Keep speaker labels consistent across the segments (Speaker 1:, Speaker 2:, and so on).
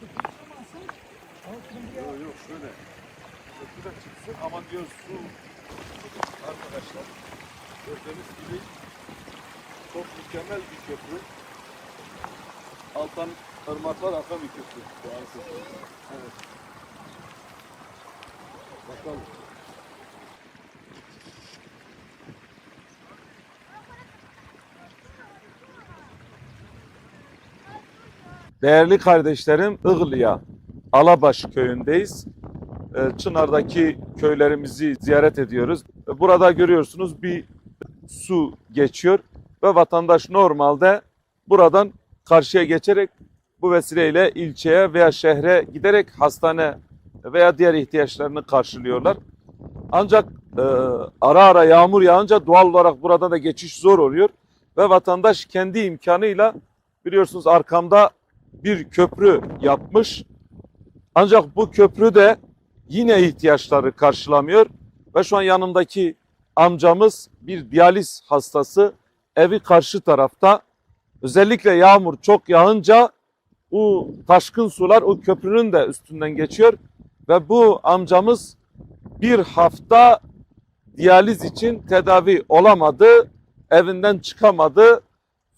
Speaker 1: Yok yok şöyle. Köprü de çıksın ama diyor su arkadaşlar gördüğünüz gibi çok mükemmel bir köprü. Alttan ırmaklar akan bir köprü. Doğal köprü. Evet. Bakalım. Değerli kardeşlerim, Iğlı'ya, Alabaş köyündeyiz. Çınar'daki köylerimizi ziyaret ediyoruz. Burada görüyorsunuz bir su geçiyor ve vatandaş normalde buradan karşıya geçerek bu vesileyle ilçeye veya şehre giderek hastane veya diğer ihtiyaçlarını karşılıyorlar. Ancak ara ara yağmur yağınca doğal olarak burada da geçiş zor oluyor ve vatandaş kendi imkanıyla biliyorsunuz arkamda bir köprü yapmış. Ancak bu köprü de yine ihtiyaçları karşılamıyor ve şu an yanımdaki amcamız bir diyaliz hastası, evi karşı tarafta. Özellikle yağmur çok yağınca o taşkın sular o köprünün de üstünden geçiyor ve bu amcamız bir hafta diyaliz için tedavi olamadı, evinden çıkamadı.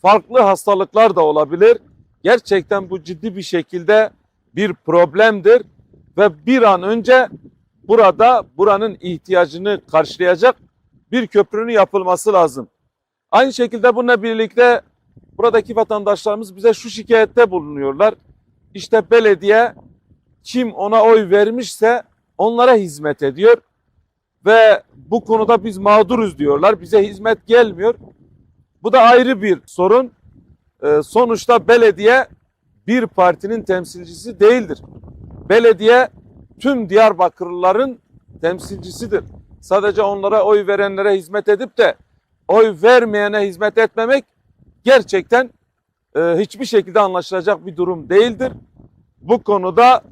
Speaker 1: Farklı hastalıklar da olabilir. Gerçekten bu ciddi bir şekilde bir problemdir ve bir an önce buranın ihtiyacını karşılayacak bir köprünün yapılması lazım. Aynı şekilde bununla birlikte buradaki vatandaşlarımız bize şu şikayette bulunuyorlar. İşte belediye kim ona oy vermişse onlara hizmet ediyor ve bu konuda biz mağduruz diyorlar. Bize hizmet gelmiyor. Bu da ayrı bir sorun. Sonuçta belediye bir partinin temsilcisi değildir. Belediye tüm Diyarbakırlıların temsilcisidir. Sadece onlara oy verenlere hizmet edip de oy vermeyene hizmet etmemek gerçekten hiçbir şekilde anlaşılacak bir durum değildir. Bu konuda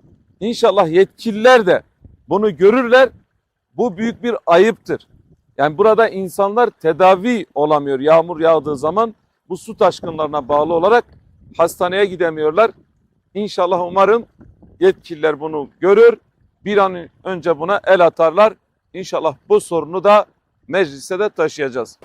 Speaker 1: inşallah yetkililer de bunu görürler. Bu büyük bir ayıptır. Yani burada insanlar tedavi olamıyor yağmur yağdığı zaman. Bu su taşkınlarına bağlı olarak hastaneye gidemiyorlar. İnşallah umarım yetkililer bunu görür. Bir an önce buna el atarlar. İnşallah bu sorunu da meclise de taşıyacağız.